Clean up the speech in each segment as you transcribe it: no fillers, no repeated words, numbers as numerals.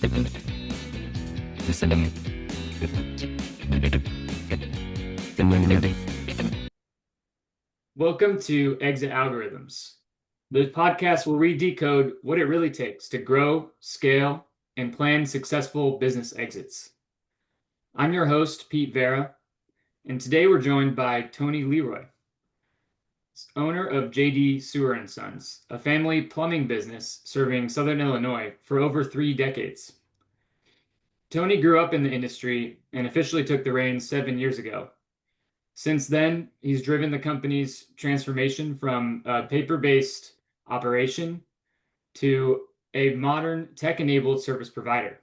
Welcome to Exit Algorithms, the podcast where we decode what it really takes to grow, scale, and plan successful business exits. I'm your host, Pete Vera, and today we're joined by Tony Leroy, owner of JD Sewer & Sons, a family plumbing business serving Southern Illinois for over 3 decades. Tony grew up in the industry and officially took the reins 7 years ago. Since then, he's driven the company's transformation from a paper-based operation to a modern tech-enabled service provider.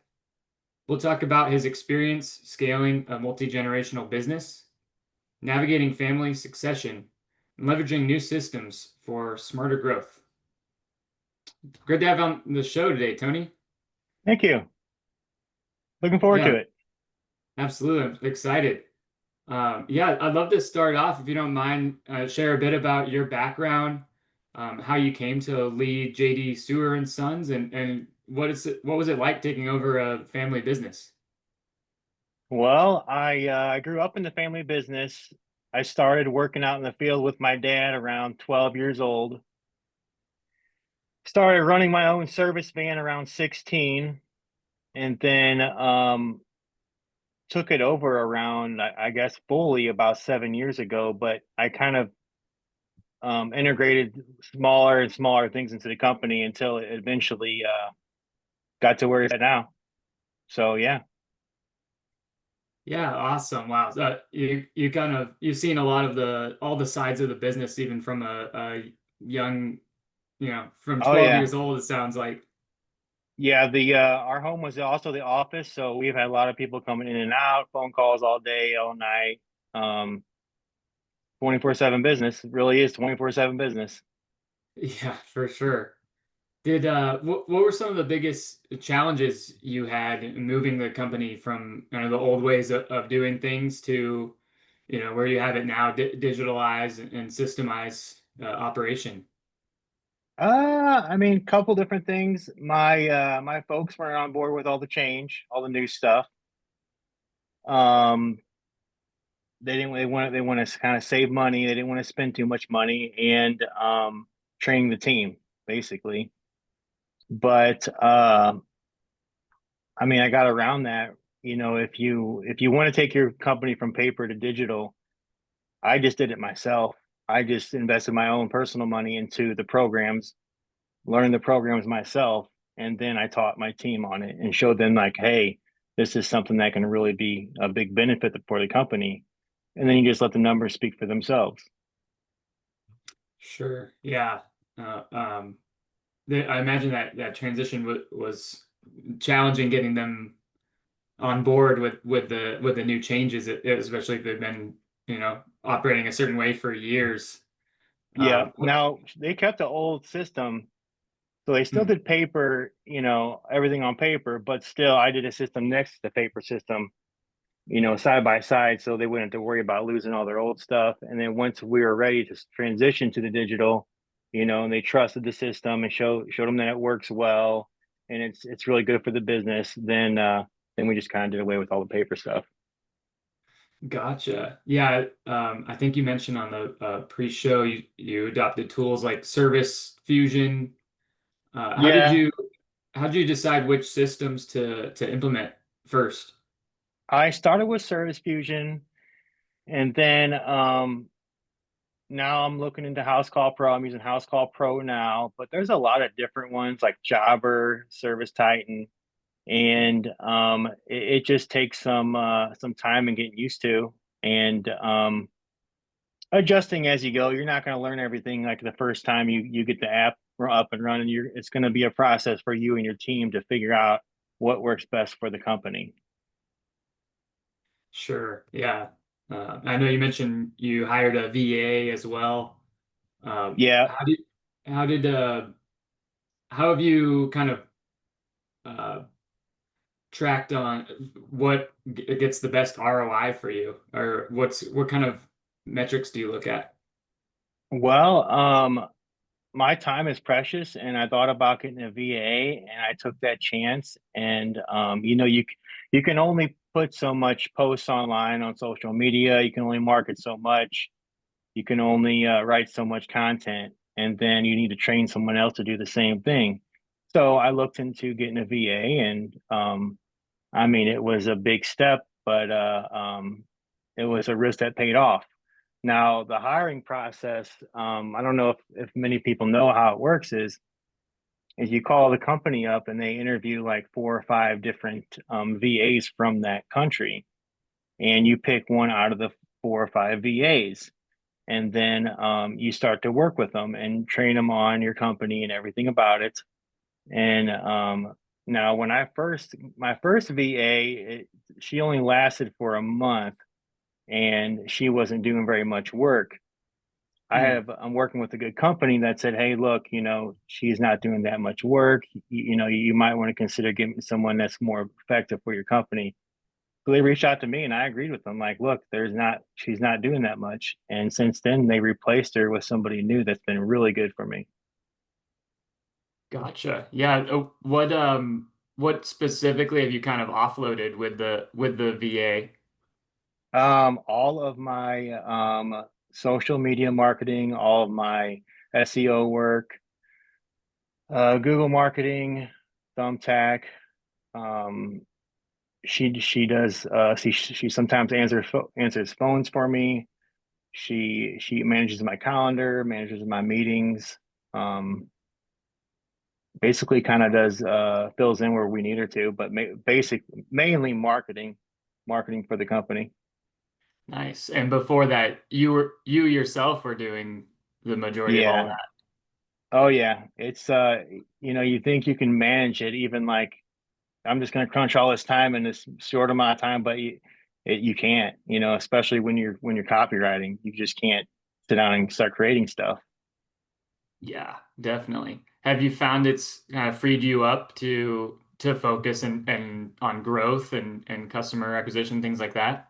We'll talk about his experience scaling a multi-generational business, navigating family succession, and leveraging new systems for smarter growth. Good to have you on the show today, Tony. Thank you. Looking forward to it. Absolutely. I'm excited. I'd love to start off, if you don't mind, share a bit about your background, how you came to lead JD Sewer & Sons, and what was it like taking over a family business? Well, I grew up in the family business. I started working out in the field with my dad around 12 years old. Started running my own service van around 16, and then took it over around, I guess, fully about 7 years ago. But I kind of integrated smaller and smaller things into the company until it eventually got to where it's at now. So yeah. Yeah, awesome. Wow. So you've seen a lot of all the sides of the business, even from a young, from Oh 12 yeah. years old, it sounds like. Yeah, the our home was also the office, so we've had a lot of people coming in and out, phone calls all day, all night. 24/7 business. It really is 24/7 business. Yeah, for sure. What were some of the biggest challenges you had in moving the company from the old ways of doing things to, where you have it now, digitalized and systemized operation? I mean, couple different things. My folks weren't on board with all the change, all the new stuff. Um, they want to kind of save money. They didn't want to spend too much money and training the team basically. But I mean, I got around that. If you want to take your company from paper to digital, I just did it myself. I just invested my own personal money into the programs, learned the programs myself, and then I taught my team on it and showed them like, hey, this is something that can really be a big benefit for the company. And then you just let the numbers speak for themselves. Sure. Yeah. Uh, um, I imagine that transition was challenging getting them on board with the new changes, especially if they've been, operating a certain way for years. Yeah. What? Now they kept the old system. So they still Hmm. did paper, everything on paper, but still I did a system next to the paper system, side by side, so they wouldn't have to worry about losing all their old stuff. And then once we were ready to transition to the digital, and they trusted the system and showed them that it works well and it's really good for the business, then we just kind of did away with all the paper stuff. Gotcha. Yeah, I think you mentioned on the pre-show you adopted tools like Service Fusion. Uh, how did Yeah, you how did you decide which systems to implement first? I started with Service Fusion, and then now I'm looking into House Call Pro. I'm using House Call Pro now, but there's a lot of different ones like Jobber, Service Titan, and it just takes some time and getting used to, and adjusting as you go. You're not going to learn everything like the first time you get the app up and running. It's going to be a process for you and your team to figure out what works best for the company. Sure. Yeah. I know you mentioned you hired a VA as well. Um, Yeah. how did how did how have you kind of uh, tracked on what gets the best ROI for you, or what kind of metrics do you look at? Well, my time is precious, and I thought about getting a VA, and I took that chance. And you can only put so much posts online on social media. You can only market so much. You can only write so much content, and then you need to train someone else to do the same thing. So I looked into getting a VA, and I mean, it was a big step, but it was a risk that paid off. Now, the hiring process, I don't know if many people know how it works, is you call the company up and they interview like 4 or 5 different VAs from that country, and you pick one out of the 4 or 5 VAs, and then you start to work with them and train them on your company and everything about it. And now, when my first VA, she only lasted for a month, and she wasn't doing very much work. Hmm. I'm working with a good company that said, hey, look, she's not doing that much work. You might want to consider getting someone that's more effective for your company. So they reached out to me, and I agreed with them. Like, look, she's not doing that much. And since then, they replaced her with somebody new that's been really good for me. Gotcha. Yeah. What specifically have you kind of offloaded with the VA? All of my social media marketing, all of my SEO work, Google marketing, Thumbtack. Um, she does she sometimes answers phones for me. She manages my calendar, manages my meetings. Um, Basically kind of does fills in where we need her to, but mainly marketing for the company. Nice. And before that, you yourself were doing the majority of all Yeah. that. Oh yeah. It's you think you can manage it, even like I'm just going to crunch all this time in this short amount of time, but you can't, especially when you're copywriting. You just can't sit down and start creating stuff. Yeah, definitely. Have you found it's kind of freed you up to focus and on growth and customer acquisition, things like that?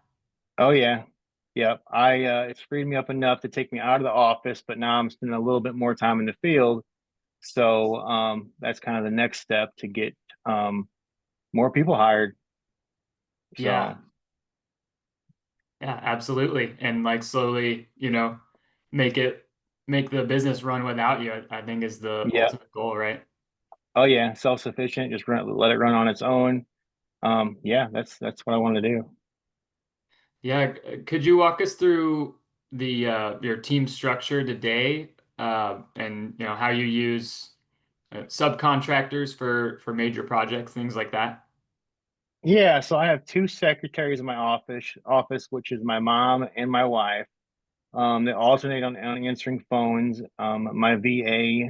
Oh yeah. Yep. I It's freed me up enough to take me out of the office, but now I'm spending a little bit more time in the field. So that's kind of the next step to get um, more people hired. Yeah. So Yeah, absolutely. And like slowly, make it make the business run without you, I think is the yeah. ultimate goal, right? Oh yeah, self-sufficient. Just let it run on its own. Yeah, that's what I want to do. Yeah, could you walk us through the your team structure today, and how you use subcontractors for major projects, things like that? Yeah, so I have 2 secretaries in my office, which is my mom and my wife. They alternate on answering phones. My VA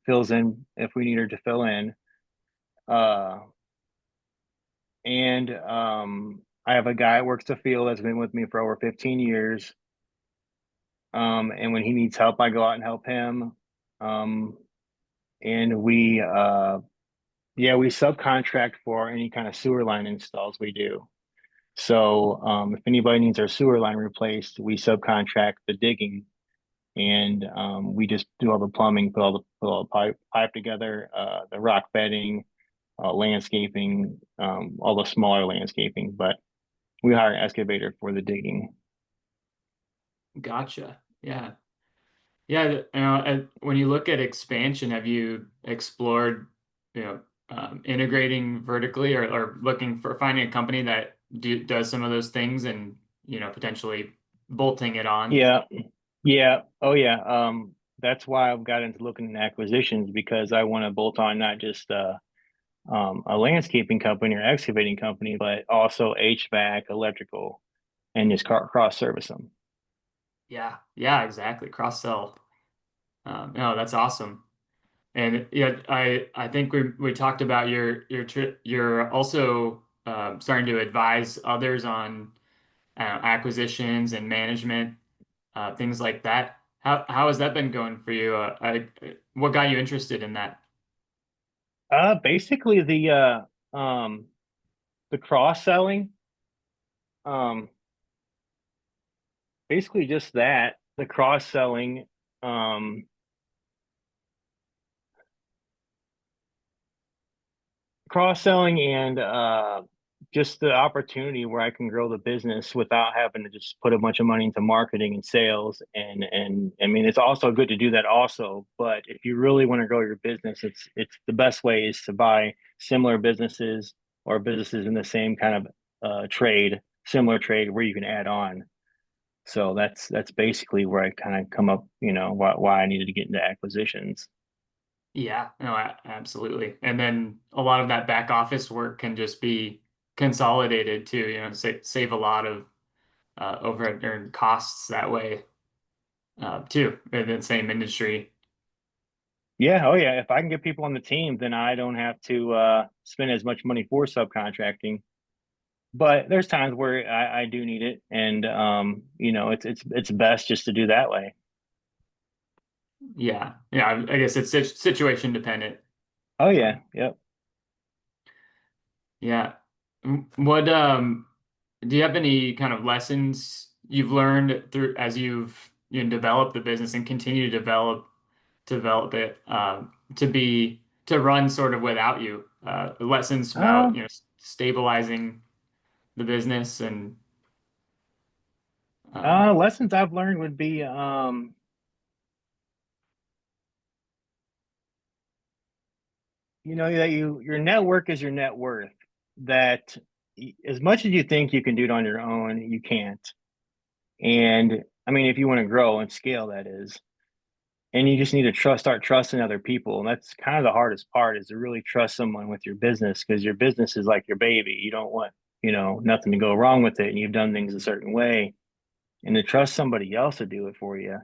fills in if we need her to fill in. Uh, and I have a guy that works the field that's been with me for over 15 years. And when he needs help, I go out and help him. Um, and we subcontract for any kind of sewer line installs we do. So if anybody needs our sewer line replaced, we subcontract the digging, and we just do all the plumbing, put all the pipe together, the rock bedding, landscaping, all the smaller landscaping. But we hire an excavator for the digging. Gotcha. Yeah. Yeah, and when you look at expansion, have you explored, integrating vertically or looking for finding a company that does some of those things and, potentially bolting it on? Yeah, yeah, oh yeah. That's why I've got into looking at acquisitions, because I want to bolt on not just a landscaping company or excavating company, but also HVAC, electrical, and just cross service them. Yeah, yeah, exactly. Cross sell. No, that's awesome. And yeah, I think we talked about you're also starting to advise others on acquisitions and management, things like that. How has that been going for you? What got you interested in that? Basically the cross selling, um, basically just that the cross selling, um, cross-selling and just the opportunity where I can grow the business without having to just put a bunch of money into marketing and sales. And I mean, it's also good to do that also, but if you really want to grow your business, it's the best way is to buy similar businesses or businesses in the same kind of trade, similar trade where you can add on. So that's basically where I kind of come up, why I needed to get into acquisitions. Yeah, no, absolutely. And then a lot of that back office work can just be consolidated too, save a lot of overhead or costs that way too in the same industry. Yeah, oh yeah. If I can get people on the team, then I don't have to spend as much money for subcontracting. But there's times where I do need it, and it's best just to do that way. Yeah, yeah. I guess it's situation dependent. Oh yeah, Um, yep. yeah. What do you have any kind of lessons you've learned through as you've developed the business and continue to develop it to run sort of without you? Lessons about Uh, stabilizing the business and um, Lessons I've learned would be that your network is your net worth. That as much as you think you can do it on your own, you can't. And I mean, if you want to grow and scale, that is. And you just need to start trusting other people, and that's kind of the hardest part, is to really trust someone with your business, because your business is like your baby. You don't want nothing to go wrong with it, and you've done things a certain way, and to trust somebody else to do it for you,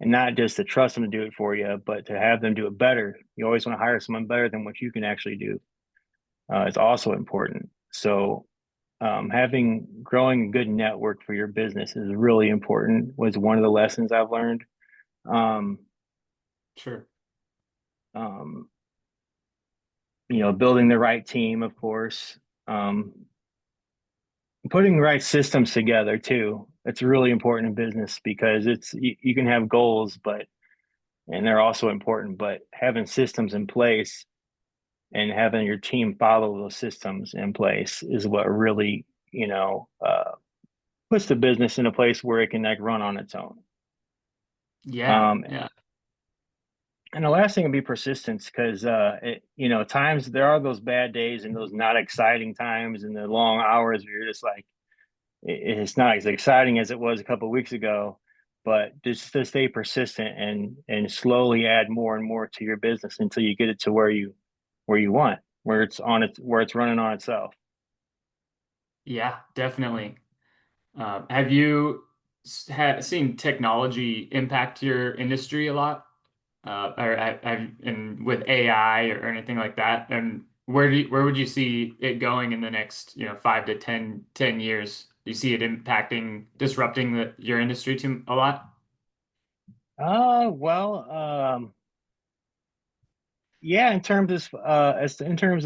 and not just to trust them to do it for you, but to have them do it better. You always want to hire someone better than what you can actually do. It's also important. So having growing a good network for your business is really important, was one of the lessons I've learned. um, sure. um, Building the right team, of course, um, putting the right systems together too. It's really important in business, because you can have goals, and they're also important, but having systems in place and having your team follow those systems in place is what really, puts the business in a place where it can like run on its own. Yeah, Um, yeah, and the last thing would be persistence, because times there are those bad days and those not exciting times and the long hours where you're just like, it's not as exciting as it was a couple of weeks ago, but just to stay persistent and slowly add more and more to your business until you get it to where you want, where it's running on itself. yeah, definitely. Have you seen technology impact your industry a lot? Or and with AI or anything like that? And where would you see it going in the next, 5 to 10 years? Do you see it impacting, disrupting your industry too a lot? Well, yeah, in terms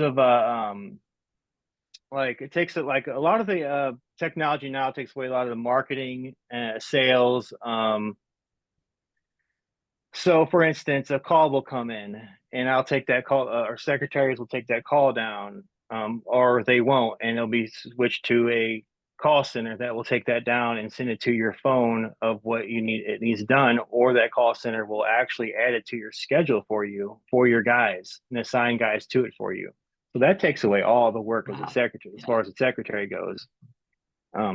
of like it takes it like a lot of the technology now takes away a lot of the marketing, sales. So, for instance, a call will come in, and I'll take that call. Our secretaries will take that call down, or they won't, and it'll be switched to a call center that will take that down and send it to your phone of what it needs done, or that call center will actually add it to your schedule for you, for your guys, and assign guys to it for you. So that takes away all the work of the Wow. secretary, as far Yeah. as the secretary goes.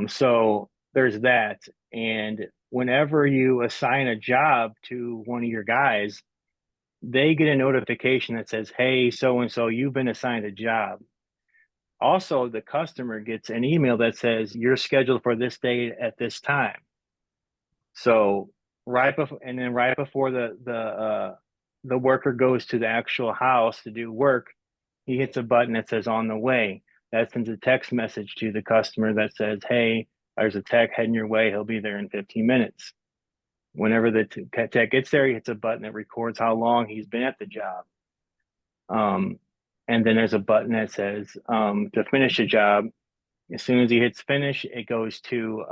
So there's that. And whenever you assign a job to one of your guys, they get a notification that says, "Hey, so and so, you've been assigned a job." Also, the customer gets an email that says, "You're scheduled for this date at this time." So right before the worker goes to the actual house to do work, he hits a button that says "On the way." That sends a text message to the customer that says, "Hey, there's a tech heading your way. He'll be there in 15 minutes." Whenever the tech gets there, he hits a button that records how long he's been at the job. Um, and then there's a button that says to finish the job. As soon as he hits finish, it goes to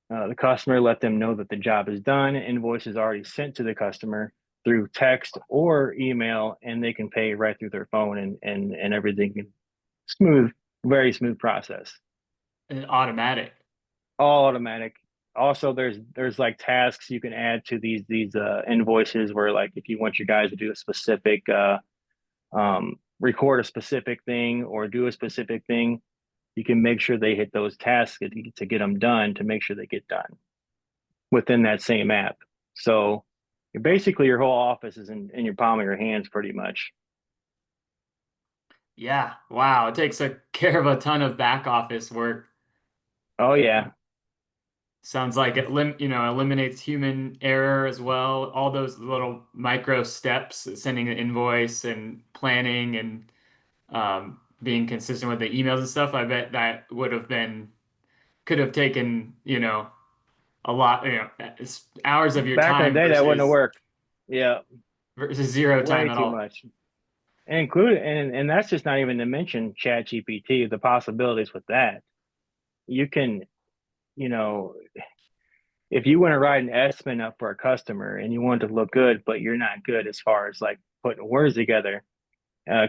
the customer, let them know that the job is done. Invoice is already sent to the customer. through text or email, and they can pay right through their phone, and everything smooth, very smooth process. Automatic. All automatic. Also, there's like tasks you can add to these invoices where, like, if you want your guys to do a specific record a specific thing or do a specific thing, you can make sure they hit those tasks to get them done, to make sure they get done within that same app. So basically your whole office is in your palm of your hands pretty much. Yeah. Wow. It takes a care of a ton of back office work. Oh Uh, yeah. Sounds like eliminates human error as well. All those little micro steps, sending an invoice and planning and being consistent with the emails and stuff. I bet that could have taken, a lot, hours of your Back in the time day that wouldn't have worked. Yeah, versus zero way time at too all. much. And that's just not even to mention Chat GPT, the possibilities with that. You can, you know, if you want to write an estimate up for a customer and you want it to look good, but you're not good as far as like putting words together,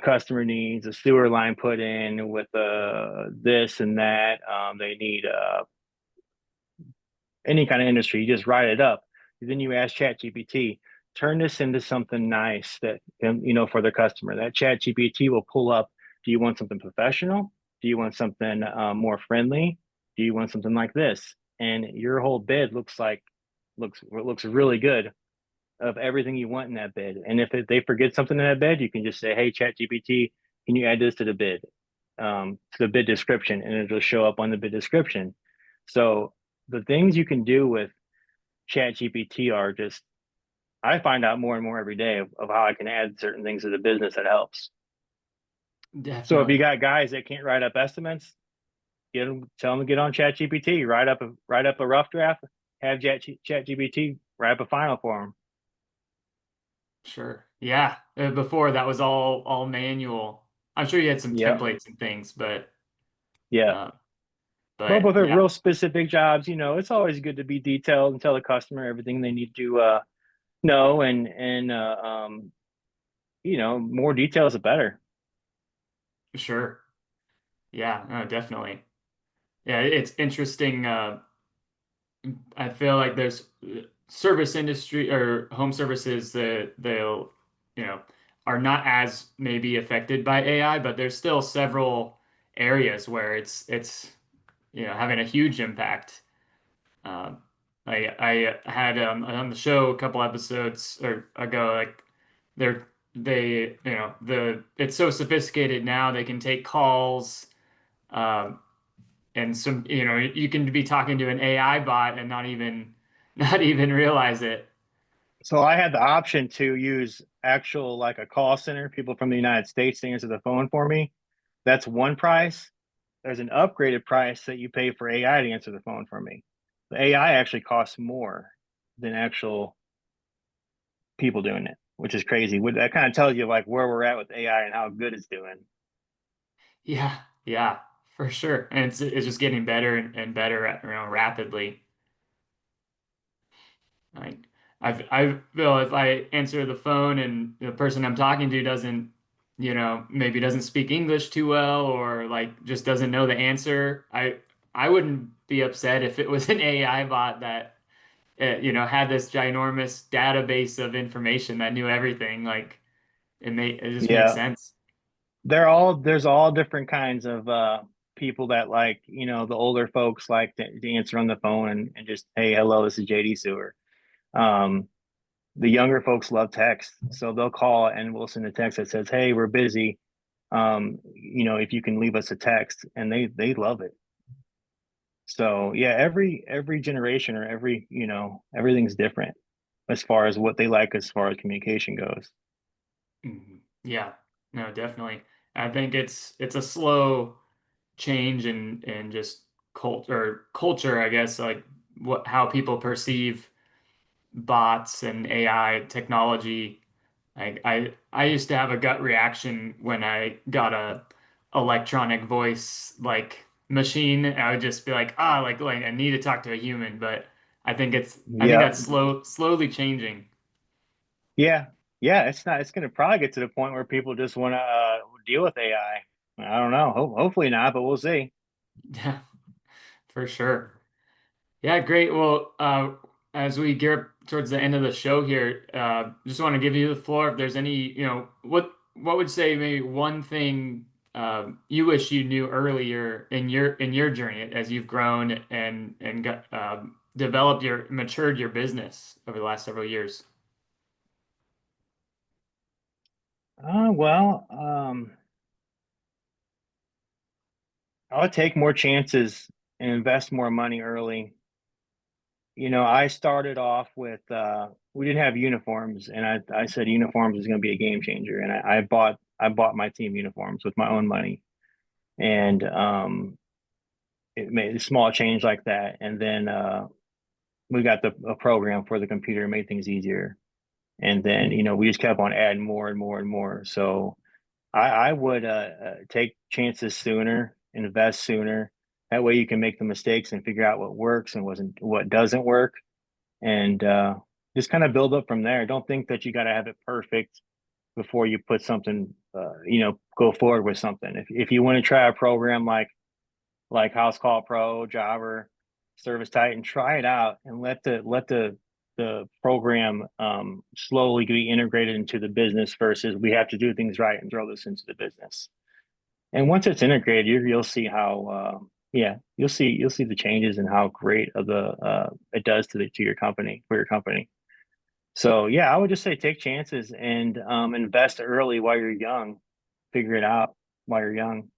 customer needs a sewer line put in with this and that. They need any kind of industry. You just write it up. Then you ask ChatGPT, turn this into something nice that for the customer. That ChatGPT will pull up. Do you want something professional? Do you want something more friendly? Do you want something like this? And your whole bid looks really good of everything you want in that bid. And if they forget something in that bid, you can just say, "Hey, ChatGPT, can you add this to the bid, to the bid description?" And it'll show up on the bid description. So the things you can do with ChatGPT are just, I find out more and more every day of how I can add certain things to the business that helps. So if you Definitely. got guys that can't write up estimates, tell them to get on ChatGPT, write up a rough draft, have ChatGPT write up a final for them. Sure. Yeah. Before that was all manual. I'm sure you had some Yeah, templates and things, yeah. uh, But but with the yeah, real specific jobs, it's always good to be detailed and tell the customer everything they need to know, and more details the better. sure. Yeah, no, definitely. Yeah, it's interesting. I feel like there's service industry or home services that they'll, you know, are not as maybe affected by AI, but there's still several areas where it's having a huge impact. Um, I had on the show a couple episodes or ago, like it's so sophisticated now they can take calls, um, and some you can be talking to an AI bot and not even realize it. So I had the option to use actual, like, a call center, people from the United States to answer the phone for me. That's one price. There's an upgraded price that you pay for AI to answer the phone for me. The AI actually costs more than actual people doing it, which is crazy. That kind of tells you like where we're at with AI and how good it's doing. Yeah, yeah, for sure. And it's just getting better and better, rapidly. Like I feel if I answer the phone and the person I'm talking to doesn't, maybe doesn't speak English too well or like just doesn't know the answer, I wouldn't be upset if it was an AI bot that had this ginormous database of information that knew everything. Like it just makes Yeah, sense. there's all different kinds of people that, like, the older folks like to answer on the phone and just, hey, hello, this is JD Sewer. Um, the younger folks love text, so they'll call and we'll send a text that says, hey, we're busy. If you can leave us a text, and they love it. So yeah, every generation, or everything's different as far as what they like as far as communication goes. Yeah, no, definitely. I think it's a slow change in just culture, I guess, like how people perceive bots and AI technology. I used to have a gut reaction when I got a electronic voice like machine. I would just be like, like I need to talk to a human, but I think Yeah, that's slowly changing. Yeah, yeah. It's going to probably get to the point where people just want to deal with AI. I don't know. Hopefully not, but we'll see. Yeah, for sure. Yeah, great. Well, as we gear up towards the end of the show here, just want to give you the floor. If there's any, what would say maybe one thing you wish you knew earlier in your journey as you've grown and got developed matured your business over the last several years? Well, I would take more chances and invest more money early. I started off with we didn't have uniforms, and I said uniforms is going to be a game changer, and I bought my team uniforms with my own money, and it made a small change like that, and then we got a program for the computer, made things easier, and then Mhm. we just kept on adding more and more and more. So I would take chances sooner, invest sooner. That way you can make the mistakes and figure out what works and what doesn't work, and just kind of build up from there. Don't think that you got to have it perfect before you put something, go forward with something. If you want to try a program like House Call Pro, Jobber, Service Titan, try it out and let the program slowly be integrated into the business versus we have to do things right and throw this into the business. And once it's integrated, you'll see how yeah, you'll see the changes and how great of the it does to your company for your company. So yeah, I would just say take chances and invest early while you're young. Figure it out while you're young.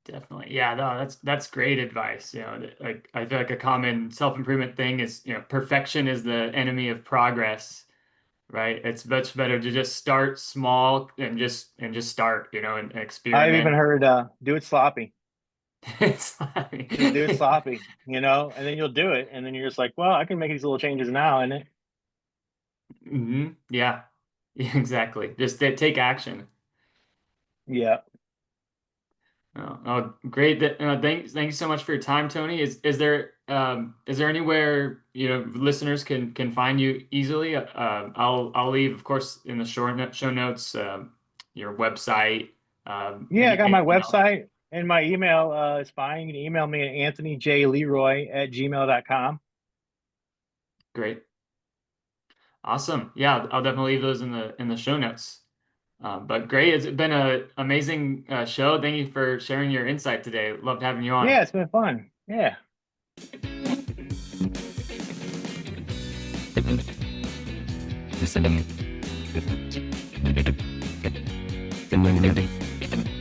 Definitely. Yeah, no, that's great advice. Like I feel like a common self-improvement thing is, perfection is the enemy of progress, right? It's much better to just start small and just start, and I've even experiment. heard do it sloppy. It's Just do it like, sloppy, and then you'll do it, and then you're just like, well, I can make these little changes now, and Yeah. Yeah, exactly. Just take action. yeah, Great. Thank you so much for your time, Tony. Is there anywhere listeners can find you easily? I'll leave, of course, in the show notes, your website. yeah. I got my Anything else? website and my email is fine. You can email me at anthonyjleroy@gmail.com. Great. Awesome. Yeah, I'll definitely leave those in the show notes. But great. It's been an amazing show. Thank you for sharing your insight today. Loved having you on. Yeah, it's been fun. Yeah. Listening.